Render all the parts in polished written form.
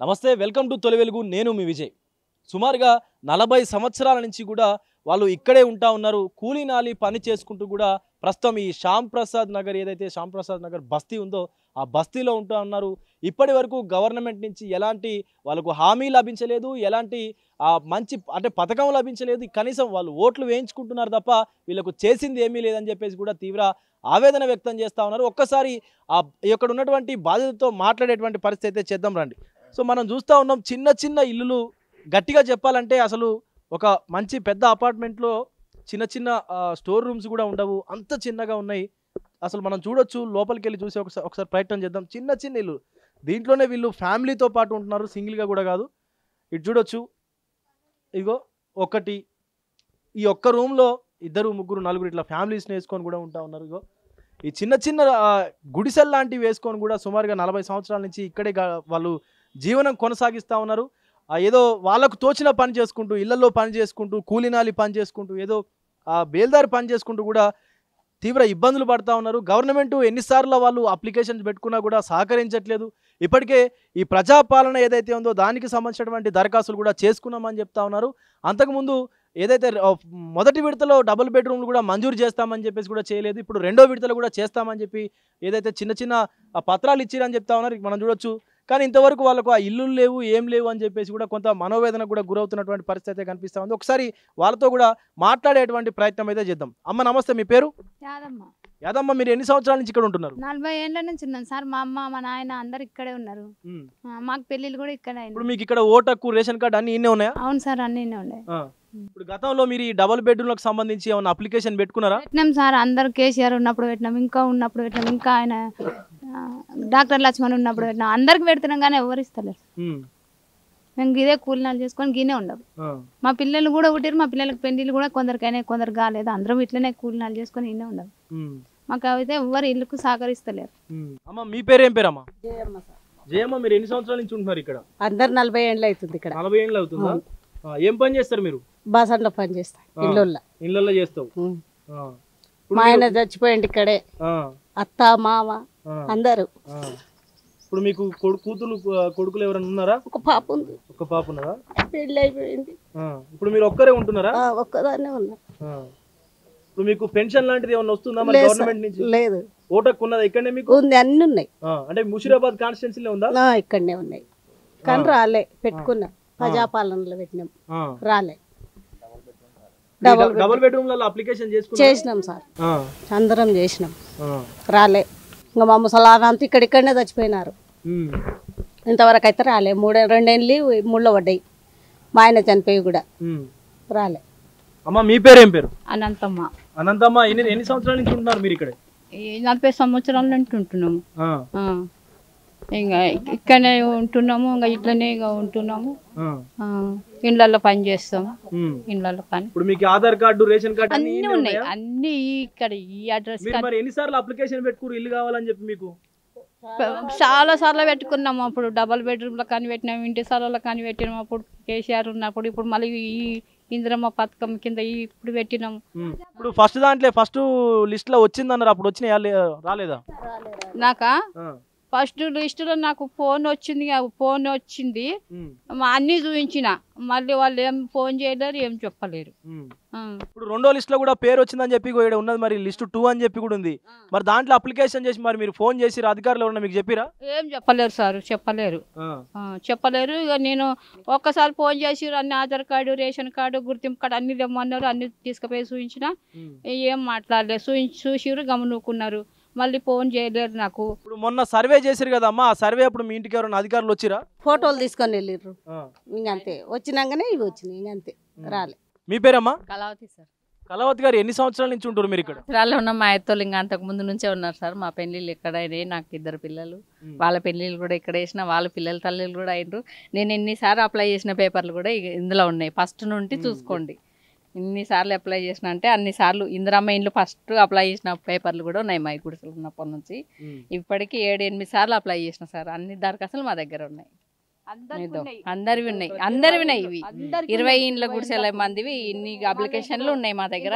నమస్తే, welcome to తొలి వెలుగు. నేను మీ విజయ్. సుమారుగా 40 సంవత్సరాల నుంచి కూడా వాళ్ళు ఇక్కడే ఉంటా ఉన్నారు. కూలీ నాలి పని చేసుకుంటూ కూడా ప్రస్తుతం ఈ శ్యామ్ ప్రసాద్ నగర్, ఏదైతే శ్యామ్ ప్రసాద్ నగర్ బస్తీ ఉందో ఆ బస్తీలో ఉంటా ఉన్నారు. ఇప్పటి వరకు గవర్నమెంట్ నుంచి ఎలాంటి వాళ్ళకు హామీ లభించలేదు, ఎలాంటి మంచి అంటే పథకం లభించలేదు. కనీసం వాళ్ళు ఓట్లు వేయించుకుంటున్నారు తప్ప వీళ్ళకు చేసింది ఏమీ లేదని చెప్పేసి కూడా తీవ్ర ఆవేదన వ్యక్తం చేస్తూ ఉన్నారు. ఒక్కసారి ఇక్కడ ఉన్నటువంటి బాధితులతో మాట్లాడేటువంటి పరిస్థితి అయితే చేద్దాం రండి. సో మనం చూస్తూ ఉన్నాం, చిన్న చిన్న ఇల్లులు, గట్టిగా చెప్పాలంటే అసలు ఒక మంచి పెద్ద అపార్ట్మెంట్లో చిన్న చిన్న స్టోర్ రూమ్స్ కూడా ఉండవు, అంత చిన్నగా ఉన్నాయి. అసలు మనం చూడొచ్చు, లోపలికి వెళ్ళి చూసి ఒకసారి ప్రయత్నం చేద్దాం. చిన్న చిన్న ఇల్లు, దీంట్లోనే వీళ్ళు ఫ్యామిలీతో పాటు ఉంటున్నారు, సింగిల్గా కూడా కాదు. ఇటు చూడొచ్చు, ఇగో ఒకటి, ఈ ఒక్క రూమ్లో 2, 3, 4 ఇట్లా ఫ్యామిలీస్ని వేసుకొని కూడా ఉంటా ఉన్నారు. ఇగో ఈ చిన్న చిన్న గుడిసెల్ లాంటివి వేసుకొని కూడా సుమారుగా 40 సంవత్సరాల నుంచి ఇక్కడే వాళ్ళు జీవనం కొనసాగిస్తూ ఉన్నారు. ఏదో వాళ్ళకు తోచిన పని చేసుకుంటూ, ఇళ్లలో పని చేసుకుంటూ, కూలీనాలి పని చేసుకుంటూ, ఏదో బేల్దారి పని చేసుకుంటూ కూడా తీవ్ర ఇబ్బందులు పడుతూ ఉన్నారు. గవర్నమెంట్ ఎన్నిసార్లు వాళ్ళు అప్లికేషన్స్ పెట్టుకున్నా కూడా సహకరించట్లేదు. ఇప్పటికే ఈ ప్రజాపాలన ఏదైతే ఉందో దానికి సంబంధించినటువంటి దరఖాస్తులు కూడా చేసుకున్నామని చెప్తా ఉన్నారు. అంతకుముందు ఏదైతే మొదటి విడతలో డబుల్ బెడ్రూమ్లు కూడా మంజూరు చేస్తామని చెప్పేసి కూడా చేయలేదు. ఇప్పుడు రెండో విడతలో కూడా చేస్తామని చెప్పి ఏదైతే చిన్న చిన్న పత్రాలు ఇచ్చిరని చెప్తా ఉన్నారు, మనం చూడొచ్చు. కానీ ఇంతవరకు వాళ్ళకు ఆ ఇల్లు లేవు, ఏం లేవు అని చెప్పేసి కూడా కొంత మనోవేదనకు కూడా గురవుతున్నటువంటి పరిస్థితి అయితే కనిపిస్తూ ఉంది. ఒకసారి వాళ్ళతో కూడా మాట్లాడేటువంటి ప్రయత్నం అయితే చేద్దాం. అమ్మ నమస్తే, మీ పేరు? యాదమ్మ. యాదమ్మ, మీరు ఎన్ని సంవత్సరాల నుంచి ఇక్కడ ఉంటున్నారు? 40 ఏళ్ళ నుంచి ఉన్నాను సార్. మా అమ్మ, మా నాయన అందరు ఇక్కడే ఉన్నారు. మాకు పెళ్లిళ్ళు కూడా ఇక్కడే. ఇప్పుడు మీకు ఇక్కడ ఓటక్కు, రేషన్ కార్డు అన్ని ఇన్నే ఉన్నాయా? అవును సార్, అన్ని ఉన్నాయి. ఇప్పుడు గతంలో మీరు ఈ డబుల్ బెడ్రూమ్లకు సంబంధించి ఏమైనా అప్లికేషన్ పెట్టుకున్నారా? పెట్టినాం సార్, అందరు కేసీఆర్ ఉన్నప్పుడు పెట్టినాం, ఇంకా ఉన్నప్పుడు పెట్టినాం, ఇంకా ఆయన డాక్టర్ లక్ష్మణ్ ఉన్నప్పుడు పెట్టినాం. అందరికి పెడుతున్నాం కానీ ఎవరు ఇస్తలేరు. మేము గిదే కూలినాలు చేసుకొని గినే ఉండవు. మా పిల్లలు కూడా పుట్టారు, మా పిల్లలకి పెళ్లిళ్ళు కూడా కొందరికైనా కొందరు కాలేదు. అందరం ఇట్లనే కూలినాలు చేసుకొని ఇన్నే ఉండవు. మాకు అయితే ఎవరు ఇల్లుకు సహకరిస్తలేరు. అమ్మ, మీ పేరు ఏం పేరమ్మా? జయమ్మ, మీరు ఎన్ని సంవత్సరాల నుంచి ఉంటున్నారు ఇక్కడ? అందరు 40 ఏళ్ళు అవుతుంది ఇక్కడ. 40 ఏళ్ళు అవుతుందా? ఏం పని చేస్తారు మీరు? బాసంలో పని చేస్తా, ఇళ్ళల్లో చేస్తావు. మా ఆయన చచ్చిపోయింది ఇక్కడే, అత్త మామ అందరు. ఇప్పుడు మీకు కూతురు కొడుకులు ఎవరైనా ఉన్నారా? ఒక పాప ఉంది. ఒక పాప ఉన్నదా? పెళ్లి అయిపోయింది. ఇప్పుడు మీరు ఒక్కరే ఉంటున్నారా? ఒక్కదాన్నే ఉన్నా. ఇప్పుడు మీకు పెన్షన్ లాంటిది ఏమైనా వస్తుందా మరి గవర్నమెంట్ నుంచి? లేదు. ఓటకు ఉన్నదా? ఇక్కడనే మీకు ఉంది, అన్ని ఉన్నాయి. అంటే ముషీరాబాద్ కాన్స్టిట్యున్సీలో ఉందా? ఇక్కడనే ఉన్నాయి కానీ రాలే. పెట్టుకున్నా, ప్రజాపాలనలో పెట్టినాం, రాలే. డబుల్ బెడ్రూమ్ లలో అప్లికేషన్ చేసినాం సార్, అందరం చేసినాం, రాలే. ఇంకా మా ముసలానంతా ఇక్కడిక్కడనే చచ్చిపోయినారు. ఇంతవరకు అయితే రాలే. 2 ఏళ్ళు 3లో పడ్డాయి. మా ఆయన చనిపోయి కూడా రాలే. అమ్మ, మీ పేరు ఏం పేరు? అనంతమ్మ. అనంతమ్మ, ఎన్ని సంవత్సరాల నుంచి ఉంటున్నారు మీరు ఇక్కడ? 40 సంవత్సరాల నుంచి ఉంటున్నాము. ఇంకా ఇక్కడనే ఉంటున్నాము, ఇంకా ఇట్లనే ఉంటున్నాము. ఇండ్లలో పని చేస్తాము, ఇండ్లలో పని. ఇప్పుడు మీకు ఆధార్ కార్డు, రేషన్ కార్డు అన్ని ఉన్నాయి, అన్ని ఇక్కడ ఈ అడ్రస్. ఎన్నిసార్లు అప్లికేషన్ పెట్టుకుని ఇల్లు కావాలని చెప్పి? మీకు చాలా సార్లు పెట్టుకున్నాము. అప్పుడు డబల్ బెడ్రూమ్లో కానీ పెట్టినాము, ఇంటి స్థలాల్లో కానీ పెట్టినాము. అప్పుడు కేసీఆర్ ఉన్నప్పుడు, ఇప్పుడు మళ్ళీ ఈ ఇందిరమ్మ పథకం కింద ఇప్పుడు పెట్టినాము. ఇప్పుడు ఫస్ట్ లిస్ట్ లో వచ్చిందన్నారు, అప్పుడు వచ్చినాయా రాలేదా? నాకా ఫస్ట్ లిస్టులో నాకు ఫోన్ వచ్చింది, అన్ని చూపించిన. మళ్ళీ వాళ్ళు ఏం ఫోన్ చేయలేరు, ఏం చెప్పలేరు. ఇప్పుడు రెండో లిస్ట్ లో కూడా పేరు వచ్చిందని చెప్పి ఉన్నది, మరి లిస్ట్ 2 అని చెప్పి కూడా ఉంది. మరి దాంట్లో అప్లికేషన్ చేసి మరి మీరు ఫోన్ చేసి అధికారులు ఎవరన్నా మీకు చెప్పిరా? ఏం చెప్పలేరు సార్, చెప్పలేరు. ఇక నేను ఒక్కసారి ఫోన్ చేసి అన్ని ఆధార్ కార్డు, రేషన్ కార్డు, గుర్తింపు కార్డు అన్ని తెమ్మన్నారు. అన్ని తీసుకుపోయి చూపించిన, ఏం మాట్లాడలేదు. చూసిరు, గమనుకున్నారు. మళ్ళీ ఫోన్ చేయలేరు నాకు. ఇప్పుడు మొన్న సర్వే చేసారు కదమ్మా, ఆ సర్వే అప్పుడు మీ ఇంటికి ఎవరైనా అధికారులు వచ్చిరా? ఫోటోలు తీసుకొని వెళ్ళిర్రు, ఇంకంతే. వచ్చినాకనే ఇవి వచ్చినాయి, ఇంకంతే, రాలే. మీ పేరమ్మా? కళావతి సార్. కళావతి గారు, ఎన్ని సంవత్సరాల నుంచి ఉంటారు మీరు ఇక్కడ? రాళ్ళు ఉన్న మా అత్తోళ్ళు ఇంకా అంతకు ముందు నుంచే ఉన్నారు సార్. మా పెళ్ళిళ్ళు ఎక్కడైనా, నాకు 2 పిల్లలు, వాళ్ళ పెళ్ళిళ్ళు కూడా ఇక్కడ వేసిన, వాళ్ళ పిల్లల తల్లిలు కూడా అయినరు. నేను ఎన్నిసార్లు అప్లై చేసిన పేపర్లు కూడా ఇందులో ఉన్నాయి, ఫస్ట్ నుండి చూసుకోండి. ఎన్నిసార్లు అప్లై చేసిన అంటే అన్నిసార్లు. ఇందిరమ్మ ఇండ్లు ఫస్ట్ అప్లై చేసిన పేపర్లు కూడా ఉన్నాయి మా గుడిసెలు ఉన్నప్పటి నుంచి. ఇప్పటికీ 7-8 సార్లు అప్లై చేసిన సార్. అన్ని దరఖాస్తులు మా దగ్గర ఉన్నాయి, అందరివి ఉన్నాయి, ఇవి 20 ఇండ్ల గుడిసెల మందివి. ఇన్ని అప్లికేషన్లు ఉన్నాయి మా దగ్గర.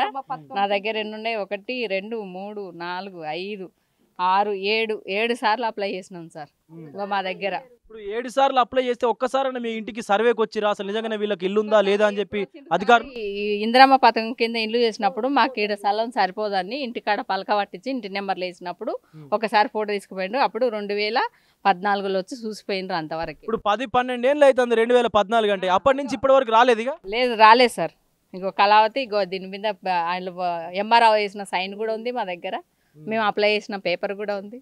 నా దగ్గర ఎన్ని ఉన్నాయి? 1, 2, 3, 4, 5 ఏడు సార్లు అప్లై చేసినాం సార్ ఇంకా మా దగ్గర. ఇప్పుడు 7 సార్లు అప్లై చేస్తే ఒక్కసారైనా మీ ఇంటికి సర్వేకి వచ్చిరా అసలు నిజంగానే వీళ్ళకి ఇల్లు ఉందా లేదా అని చెప్పి అధికారులు? ఈ ఇందిరమ్మ పథకం కింద ఇల్లు చేసినప్పుడు మాకు ఈడ స్థలం సరిపోదని ఇంటికాడ పలక పట్టించి ఇంటి నెంబర్లు వేసినప్పుడు ఒకసారి ఫోటో తీసుకుపోయిండు. అప్పుడు 2014లో వచ్చి చూసిపోయిండ్రు అంతవరకు. ఇప్పుడు 10-12 ఏళ్ళు అవుతుంది 2014 అంటే, అప్పటి నుంచి ఇప్పటి వరకు రాలేదు ఇక? లేదు, రాలేదు సార్. ఇంకో కళావతి ఇంకో దీని మీద ఆయన ఎంఆర్ఓ వేసిన సైన్ కూడా ఉంది మా దగ్గర, మేము అప్లై చేసిన పేపర్ కూడా ఉంది.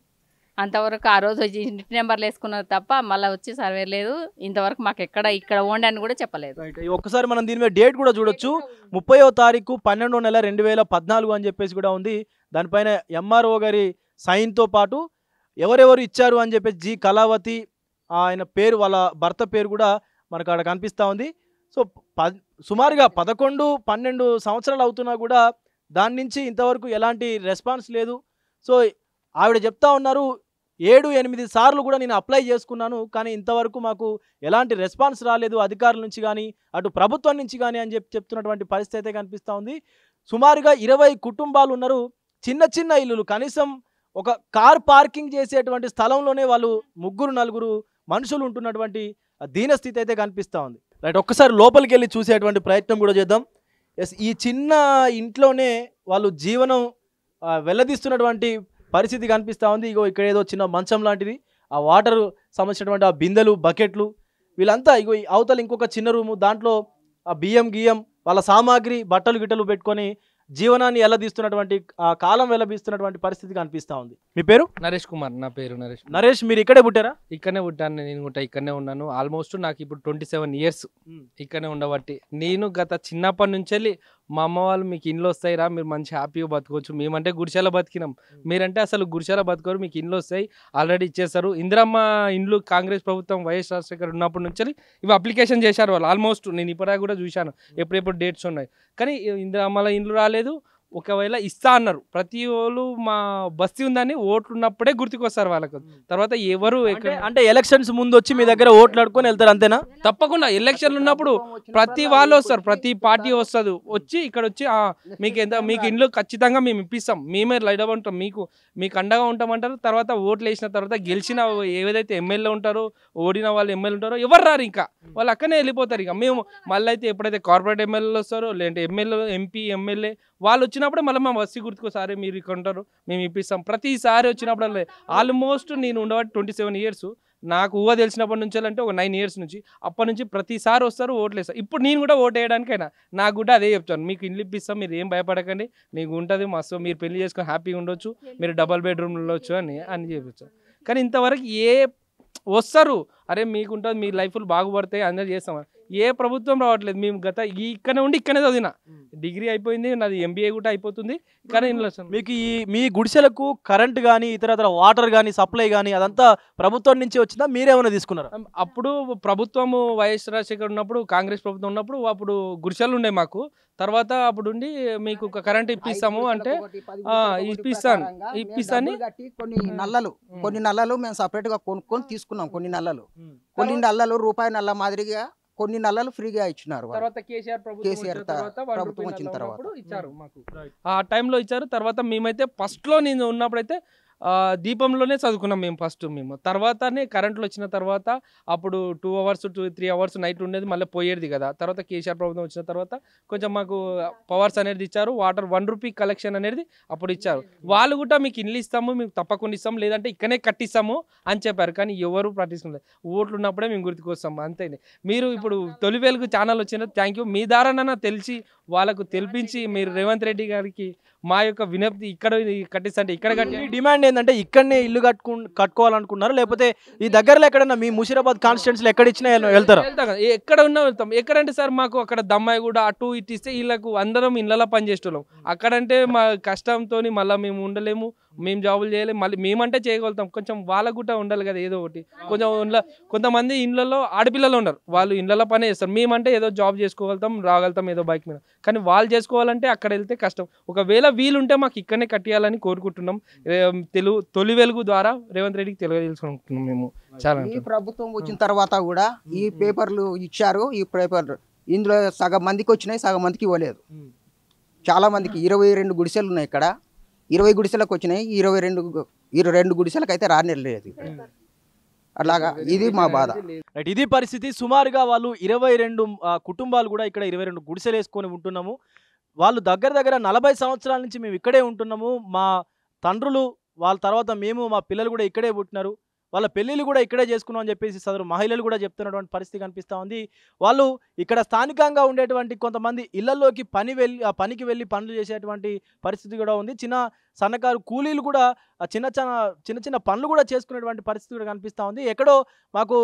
అంతవరకు ఆ రోజు వచ్చి ఇంటి నెంబర్లు వేసుకున్నారు తప్ప మళ్ళీ వచ్చి సర్వే లేదు. ఇంతవరకు మాకు ఇక్కడ ఓండి అని కూడా చెప్పలేదు. ఒక్కసారి మనం దీని మీద డేట్ కూడా చూడొచ్చు. 30వ తారీఖు 12వ నెల 2014 అని చెప్పేసి కూడా ఉంది. దానిపైన ఎంఆర్ఓ గారి సైన్తో పాటు ఎవరెవరు ఇచ్చారు అని చెప్పేసి జి కళావతి ఆయన పేరు, వాళ్ళ భర్త పేరు కూడా మనకు అక్కడ కనిపిస్తూ ఉంది. సో సుమారుగా 11-12 సంవత్సరాలు అవుతున్నా కూడా దాని నుంచి ఇంతవరకు ఎలాంటి రెస్పాన్స్ లేదు. సో ఆవిడ చెప్తా ఉన్నారు 7-8 సార్లు కూడా నేను అప్లై చేసుకున్నాను, కానీ ఇంతవరకు మాకు ఎలాంటి రెస్పాన్స్ రాలేదు అధికారుల నుంచి కానీ అటు ప్రభుత్వం నుంచి కానీ అని చెప్తున్నటువంటి పరిస్థితి అయితే కనిపిస్తూ ఉంది. సుమారుగా 20 కుటుంబాలు ఉన్నారు. చిన్న చిన్న ఇల్లులు, కనీసం ఒక కార్ పార్కింగ్ చేసేటువంటి స్థలంలోనే వాళ్ళు 3-4 మనుషులు ఉంటున్నటువంటి దీనస్థితి అయితే కనిపిస్తూ ఉంది. రైట్, ఒక్కసారి లోపలికి వెళ్ళి చూసేటువంటి ప్రయత్నం కూడా చేద్దాం. ఎస్, ఈ చిన్న ఇంట్లోనే వాళ్ళు జీవనం వెల్లదీస్తున్నటువంటి పరిస్థితి కనిపిస్తూ ఉంది. ఇగో ఇక్కడ ఏదో చిన్న మంచం లాంటిది, ఆ వాటర్ సంబంధించినటువంటి ఆ బిందెలు, బకెట్లు, వీళ్ళంతా ఇగో అవతల ఇంకొక చిన్న రూము, దాంట్లో ఆ బియ్యం వాళ్ళ సామాగ్రి, బట్టలు గిట్టలు పెట్టుకొని జీవనాన్ని ఎల్లదీస్తున్నటువంటి ఆ కాలం వెల్లబీస్తున్నటువంటి పరిస్థితి కనిపిస్తూ ఉంది. మీ పేరు? నరేష్ కుమార్. నా పేరు నరేష్. నరేష్, మీరు ఇక్కడే పుట్టారా? ఇక్కడనే పుట్టాను నేను కూడా, ఇక్కడనే ఉన్నాను. ఆల్మోస్ట్ నాకు ఇప్పుడు 27 ఇయర్స్ ఇక్కడనే ఉండబట్టి. నేను గత చిన్నప్పటి నుంచి వెళ్ళి మా అమ్మ వాళ్ళు మీకు ఇండ్లు వస్తాయిరా, మీరు మంచి హ్యాపీగా బతకవచ్చు, మేమంటే గుడిసెల బతికినాం, మీరంటే అసలు గుడిసెల బతకరు, మీకు ఇండ్లు వస్తాయి, ఆల్రెడీ ఇచ్చేస్తారు. ఇందిరమ్మ ఇండ్లు కాంగ్రెస్ ప్రభుత్వం వైఎస్ రాజశేఖర్ ఉన్నప్పటి నుంచి ఇవి అప్లికేషన్ చేశారు వాళ్ళు. ఆల్మోస్ట్ నేను ఇప్పటిదాకా కూడా చూశాను ఎప్పుడెప్పుడు డేట్స్ ఉన్నాయి, కానీ ఇందిరమ్మల ఇండ్లు రాలేదు. ఒకవేళ ఇస్తా అన్నారు. ప్రతి వాళ్ళు మా బస్తీ ఉందని ఓట్లు ఉన్నప్పుడే గుర్తుకొస్తారు వాళ్ళకు. తర్వాత ఎవరు అంటే ఎలక్షన్స్ ముందు వచ్చి మీ దగ్గర ఓట్లు అడుకొని వెళ్తారు అంతేనా? తప్పకుండా ఎలక్షన్లు ఉన్నప్పుడు ప్రతి వాళ్ళు వస్తారు, ప్రతి పార్టీ వస్తుంది, వచ్చి ఇక్కడ వచ్చి మీకు ఇండ్లు ఖచ్చితంగా మేము ఇప్పిస్తాం, మేమే లైట్ ఉంటాం, మీకు అండగా ఉంటామంటారు. తర్వాత ఓట్లు వేసిన తర్వాత గెలిచిన ఏదైతే ఎమ్మెల్యే ఉంటారో, ఓడిన వాళ్ళు ఎమ్మెల్యే ఉంటారో ఎవరు రారు, ఇంకా వాళ్ళు అక్కడనే వెళ్ళిపోతారు. ఇక మేము మళ్ళీ అయితే ఎప్పుడైతే కార్పొరేట్ ఎమ్మెల్యేలు వస్తారో, లేదంటే ఎంపీ ఎమ్మెల్యే వాళ్ళు వచ్చినప్పుడే మళ్ళీ మేము వస్తీ గుర్తుకోసారి మీరు ఇక్కడ ఉంటారు, మేము ఇప్పిస్తాం. ప్రతిసారి వచ్చినప్పుడు ఆల్మోస్ట్ నేను ఉండబట్టి 27 ఇయర్స్, నాకు ఊహ తెలిసినప్పటి నుంచి అంటే ఒక 9 ఇయర్స్ నుంచి, అప్పటి నుంచి ప్రతిసారి వస్తారు, ఓట్లు వేస్తారు. ఇప్పుడు నేను కూడా ఓటు వేయడానికైనా నాకు కూడా అదే చెప్తాను, మీకు ఇల్లు ఇప్పిస్తాం, మీరు ఏం భయపడకండి, నీకు ఉంటుంది మస్తు, మీరు పెళ్లి చేసుకొని హ్యాపీగా ఉండొచ్చు, మీరు డబల్ బెడ్రూమ్లో ఉండొచ్చు అని చెప్పచ్చు. కానీ ఇంతవరకు వస్తారు, అరే మీకు ఉంటుంది, మీ లైఫ్లు బాగుపడతాయి, అందరూ చేస్తాం, ఏ ప్రభుత్వం రావట్లేదు. మేము ఇక్కడనే ఉండి ఇక్కడనే చదివిన, డిగ్రీ అయిపోయింది, నాది MBA కూడా అయిపోతుంది. కానీ మీకు మీ గుడిసెలకు కరెంట్ కానీ ఇతర వాటర్ కానీ సప్లై కానీ అదంతా ప్రభుత్వం నుంచి వచ్చిందా, మీరేమైనా తీసుకున్నారా? అప్పుడు ప్రభుత్వము వైఎస్ రాజశేఖర్ ఉన్నప్పుడు, కాంగ్రెస్ ప్రభుత్వం ఉన్నప్పుడు అప్పుడు గుడిసెలు ఉండే మాకు. తర్వాత అప్పుడు ఉండి మీకు కరెంట్ ఇప్పిస్తాము అంటే ఇప్పిస్తాను. కొన్ని నల్లలు మేము సపరేట్ గా కొనుక్కొని తీసుకున్నాం. కొన్ని నల్లలు రూపాయి నల్ల మాదిరిగా కొన్ని నల్లలు ఫ్రీగా ఇచ్చినారు. తర్వాత కేసీఆర్ ప్రభుత్వం వచ్చిన తర్వాత ఇచ్చారు మాకు, ఆ టైంలో ఇచ్చారు. తర్వాత మేమైతే ఫస్ట్ లో నేను ఉన్నప్పుడైతే దీపంలోనే చదువుకున్నాం మేము ఫస్ట్. తర్వాతనే కరెంట్లు వచ్చిన తర్వాత అప్పుడు 2 hours 3 hours నైట్ ఉండేది, మళ్ళీ పోయేది కదా. తర్వాత కేసీఆర్ ప్రభుత్వం వచ్చిన తర్వాత కొంచెం మాకు పవర్స్ అనేది ఇచ్చారు. వాటర్ 1 రూపీ కలెక్షన్ అనేది అప్పుడు ఇచ్చారు. వాళ్ళు కూడా మీకు ఇల్లు ఇస్తాము, మీకు తప్పకుండా ఇస్తాము, లేదంటే ఇక్కడనే కట్టిస్తాము అని చెప్పారు. కానీ ఎవరు పట్టించుకోలేదు. ఓట్లు ఉన్నప్పుడే మేము గుర్తుకొస్తాము అంతే. మీరు ఇప్పుడు తొలి వెలుగు ఛానల్ వచ్చిన థ్యాంక్ యూ. మీ ద్వారా తెలిసి వాళ్ళకు తెలిపించి మీరు రేవంత్ రెడ్డి గారికి మా యొక్క విజ్ఞప్తి ఇక్కడ కట్టిస్తంటే ఇక్కడ కట్టి. డిమాండ్ ఏంటంటే ఇక్కడనే ఇల్లు కట్టుకోవాలనుకున్నారు, లేకపోతే ఈ దగ్గరలో ఎక్కడన్నా మీ ముషిరాబాద్ కాన్స్టిట్యున్సీలో ఎక్కడ ఇచ్చినా వెళ్తారు? ఎక్కడ ఉన్నా వెళ్తాం. ఎక్కడంటే సార్ మాకు అక్కడ దమ్మాయి కూడా అటు ఇటు ఇస్తే వీళ్ళకు అందరం ఇళ్ళలో పనిచేస్తున్నాం. అక్కడంటే మా కష్టంతో మళ్ళీ మేము ఉండలేము, మేము జాబులు చేయలేము, మళ్ళీ మేమంటే చేయగలుగుతాం. కొంచెం వాళ్ళకు కూడా ఉండాలి కదా ఏదో ఒకటి. కొంతమంది ఇళ్ళలో ఆడపిల్లలు ఉన్నారు, వాళ్ళు ఇళ్ళలో పనే చేస్తారు. మేమంటే ఏదో జాబ్ చేసుకోగలుగుతాం, రాగలుగుతాం ఏదో బైక్ మీద. కానీ వాళ్ళు చేసుకోవాలంటే అక్కడ వెళ్తే కష్టం. ఒకవేళ వీలుంటే మాకు ఇక్కడనే కట్టియాలని కోరుకుంటున్నాం. తొలి వెలుగు ద్వారా రేవంత్ రెడ్డికి తెలియజేసుకుంటున్నాం మేము. చాలా ఈ ప్రభుత్వం వచ్చిన తర్వాత కూడా ఈ పేపర్లు ఇచ్చారు. ఈ పేపర్లు ఇందులో సగం మందికి వచ్చినాయి, సగం మందికి ఇవ్వలేదు. చాలా మందికి 22 గుడిసెలు ఉన్నాయి. ఇక్కడ 20 గుడిసెలకు వచ్చినాయి, 22 ఈ 2 గుడిసెలకు అయితే రానిలేదు. అలాగా ఇది మా బాధ. రైట్, ఇది పరిస్థితి. సుమారుగా వాళ్ళు 22 కుటుంబాలు కూడా ఇక్కడ 22 గుడిసెలు వేసుకొని ఉంటున్నాము. వాళ్ళు దగ్గర దగ్గర 40 సంవత్సరాల నుంచి మేము ఇక్కడే ఉంటున్నాము. మా తండ్రులు వాళ్ళ తర్వాత మేము, మా పిల్లలు కూడా ఇక్కడే పుట్టినారు, వాళ్ళ పెళ్ళిళ్ళు కూడా ఇక్కడే చేసుకున్నాం అని చెప్పేసి సదరు మహిళలు కూడా చెప్తున్నటువంటి పరిస్థితి కనిపిస్తూ ఉంది. వాళ్ళు ఇక్కడ స్థానికంగా ఉండేటువంటి కొంతమంది ఇళ్లలోకి పనికి వెళ్ళి పనులు చేసేటువంటి పరిస్థితి కూడా ఉంది. సన్నకారు కూలీలు కూడా చిన్న పనులు కూడా చేసుకునేటువంటి పరిస్థితి కూడా కనిపిస్తూ ఉంది. ఎక్కడో మాకు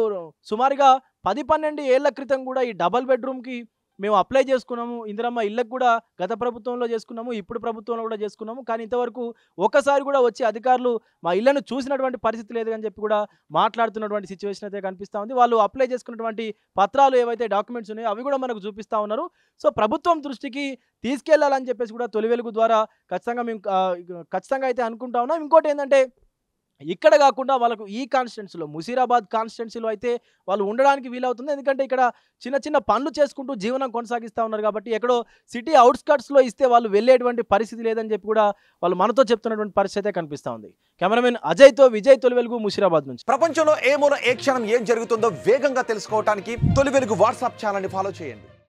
సుమారుగా 10-12 ఏళ్ల క్రితం కూడా ఈ డబల్ బెడ్రూమ్కి మేము అప్లై చేసుకున్నాము. ఇందిరమ్మ ఇళ్ళకు కూడా గత ప్రభుత్వంలో చేసుకున్నాము, ఇప్పుడు ప్రభుత్వంలో కూడా చేసుకున్నాము. కానీ ఇంతవరకు ఒకసారి కూడా వచ్చి అధికారులు మా ఇళ్లను చూసినటువంటి పరిస్థితి లేదు అని చెప్పి కూడా మాట్లాడుతున్నటువంటి సిచ్యువేషన్ అయితే కనిపిస్తూ ఉంది. వాళ్ళు అప్లై చేసుకున్నటువంటి పత్రాలు ఏవైతే డాక్యుమెంట్స్ ఉన్నాయో అవి కూడా మనకు చూపిస్తూ ఉన్నారు. సో ప్రభుత్వం దృష్టికి తీసుకెళ్లాలని చెప్పేసి కూడా తొలి వెలుగు ద్వారా ఖచ్చితంగా అయితే అనుకుంటా ఉన్నాం. ఇంకోటి ఏంటంటే ఇక్కడ కాకుండా వాళ్ళకు ఈ కాన్స్టిట్యున్సీలో ముషీరాబాద్ కాన్స్టిట్యున్సీలో అయితే వాళ్ళు ఉండడానికి వీలవుతుంది. ఎందుకంటే ఇక్కడ చిన్న పనులు చేసుకుంటూ జీవనం కొనసాగిస్తూ ఉన్నారు కాబట్టి ఎక్కడో సిటీ అవుట్స్కట్స్లో ఇస్తే వాళ్ళు వెళ్ళేటువంటి పరిస్థితి లేదని చెప్పి కూడా వాళ్ళు మనతో చెప్తున్నటువంటి పరిస్థితి అయితే కనిపిస్తూ ఉంది. కెమెరామెన్ అజయ్తో విజయ్, తొలి వెలుగు, ముషీరాబాద్ నుంచి. ప్రపంచంలో ఏ మూల ఏ క్షణం ఏం జరుగుతుందో వేగంగా తెలుసుకోవడానికి తొలి వెలుగు వాట్సాప్ ఛానల్ని ఫాలో చేయండి.